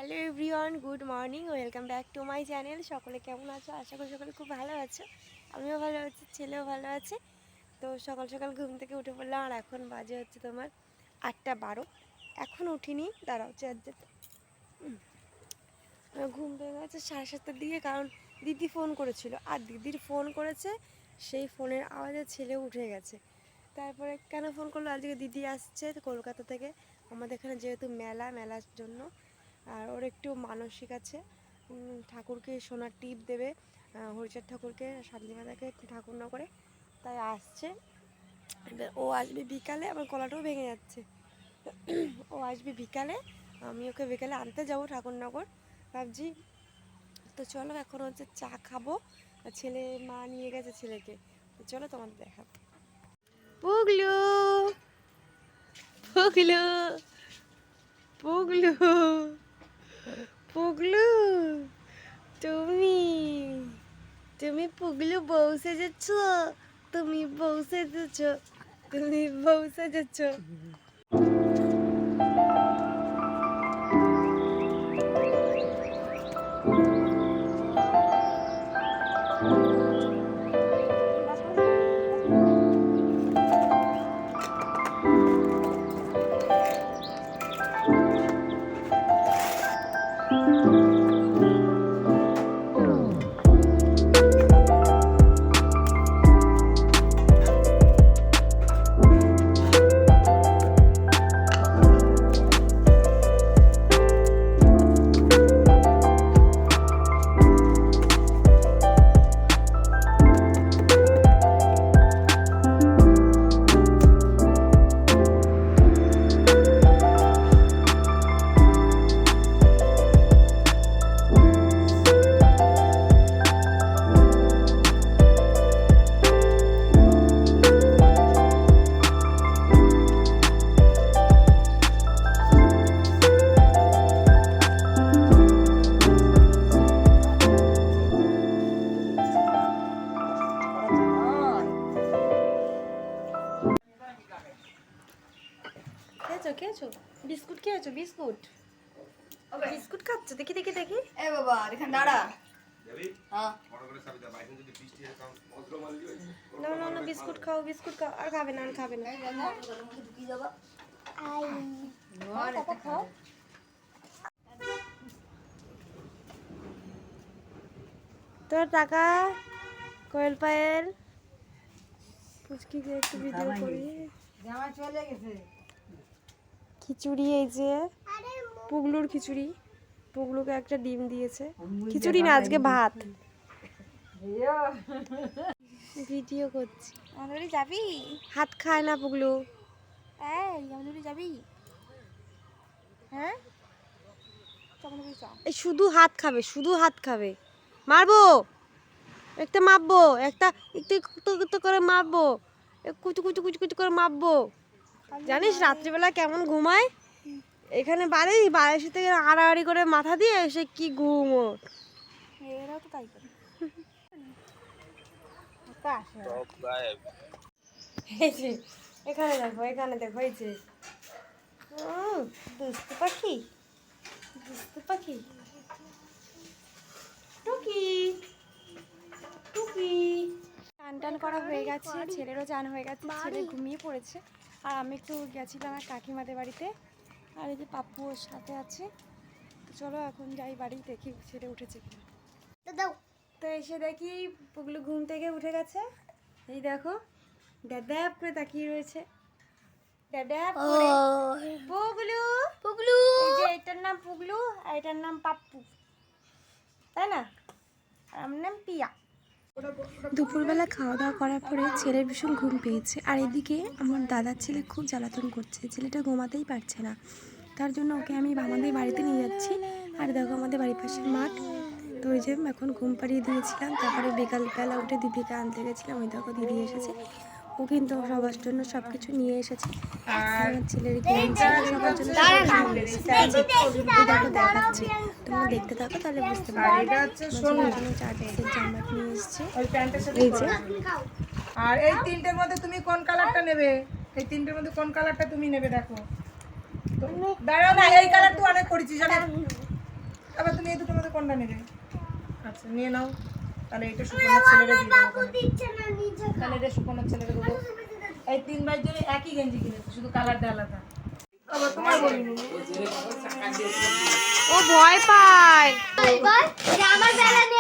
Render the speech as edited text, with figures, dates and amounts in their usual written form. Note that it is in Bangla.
Hello everyone, good morning, welcome back to my channel. সকলে কেমন আছো? আশা করি সকলে খুব ভালো আছো। আমিও ভালো আছি, ছেলেও ভালো আছে। তো সকাল সকাল ঘুম থেকে উঠে পড়লাম, আর এখন বাজে হচ্ছে তোমার 8:12। এখন উঠিনি, দাঁড়াও চার্জারটা। ঘুম পেয়ে গেছে 7:30টার দিকে, কারণ দিদি ফোন করেছিল, আর দিদির ফোন করেছে, সেই ফোনের আওয়াজে ছেলে উঠে গেছে। তারপরে কেন ফোন করলো? আজকে দিদি আসছে কলকাতা থেকে আমাদের এখানে, যেহেতু মেলার জন্য। আর ওর একটু মানসিক আছে, ঠাকুরকে সোনার টিপ দেবে, হরিচাঁদ ঠাকুরকে, শান্তিমাতাকে ঠাকুর না করে, তাই আসছে। এবার ও আসবে বিকালে, আমার গলাটাও ভেঙে যাচ্ছে। ও আসবে বিকালে, আমি ওকে বিকালে আনতে যাবো ঠাকুরনগর ভাবছি। তো চলো, এখন হচ্ছে চা খাবো, ছেলে মা নিয়ে গেছে ছেলেকে। তো চলো তোমাদের দেখাবো। পুগলু পুগলু পুগলু পুগলু, তুমি তুমি পুগলু বউ সেজেছ, তুমি বউ সেজেছ, তুমি বউ সেজেছ। খেয়েছো বিস্কুট? খেয়েছো বিস্কুট? বিস্কুট খাচ্ছ? দেখি দেখি দেখি। এ বাবা এখানে দাঁড়া। হ্যাঁ না না না, বিস্কুট খাও, বিস্কুট খাও। আর খাবে না, আর খাবে না। তোর টাকা কোয়েল পায়েল পুচকিকে একটু ভিডিও করি। চলে গেছে খিচুড়ি, এই যে পুগলুর খিচুড়ি, পুগলুকে একটা ডিম দিয়েছে। খিচুড়ি না, আজকে ভাত। ভিডিও করছি। আমাদের যাবি? হাত খায় না পুগলু। এই আমাদের যাবি? হ্যাঁ এই শুধু হাত খাবে, শুধু হাত খাবে। মারবো একটা, মাপবো একটা, একটু একটু একটু করে মাপবো, কুচু কুচু কুচু কুচু করে মাপবো। জানিস রাত্রিবেলা কেমন ঘুমায়? এখানে বাড়ির থেকে আড়াআড়ি করে মাথা দিয়ে এসে কি ঘুম ওর। এরাও তো তাই করে। এখানে দেখো, এখানে দেখো, এই যে দুষ্টু পাখি, দুষ্টু পাখি টুকি টুকি। চান টান করা হয়ে গেছে, ছেলেরও চান হয়ে গেছে, ছেলে ঘুমিয়ে পড়েছে। আর আমি একটু গেছিলাম আমার কাকিমাদের বাড়িতে, আর এই যে পাপ্পু ওর সাথে আছে। তো চলো এখন যাই বাড়ি, দেখি ছেলে উঠেছে কিনা। তো এসে দেখি পুগলু ঘুম থেকে উঠে গেছে। এই দেখো ড্যাড্যাপ করে তাকিয়ে রয়েছে, ড্যাড্যাপ করে। পুগলু পুগলু, এই যে এটার নাম পুগলু আর এটার নাম পাপ্পু, তাই না? আর আমার নাম পিয়া। দুপুরবেলা খাওয়া দাওয়া করার পরে ছেলের ভীষণ ঘুম পেয়েছে, আর এদিকে আমার দাদার ছেলে খুব জ্বালাতন করছে, ছেলেটা ঘুমাতেই পারছে না। তার জন্য ওকে আমি আমাদের বাড়িতে নিয়ে যাচ্ছি। আর দেখো আমাদের বাড়ির পাশের মাঠ। তো ওই যে এখন ঘুম পাড়িয়ে দিয়েছিলাম, তারপরে বিকালবেলা উঠে দিদিকে আনতে গেছিলাম। ওই দেখো দিদি এসেছে, ও কিন্তু সবার জন্য সব কিছু নিয়ে এসেছে। আমার ছেলের সবার জন্য দেখো দেখাচ্ছি, তোমরা দেখতে থাকো তাহলে বুঝতে পারবে। চার পিসের জামা নিয়ে এসছে, এই যে। আর এই তিনটের মধ্যে তুমি কোন কালারটা নেবে? এই তিনটের মধ্যে কোন কালারটা তুমি নেবে? দেখো দাঁড়াও না, এই কালার তো অনেক করেছি জানো। আবার তুমি এই দুটোর মধ্যে কোনটা নেবে? আচ্ছা নিয়ে নাও। তাহলে এটা সুপর্ণার ছেলেরে দিয়ে দেবো। তাহলে এটা সুপর্ণার ছেলেরে দেবো। এই 3 ভাইয়ের জন্য একই গেঞ্জি কিনেছে, শুধু কালারটা আলাদা। আবার তোমার বলিনি। ও ভয় পায়। আমার বেলা নিয়ে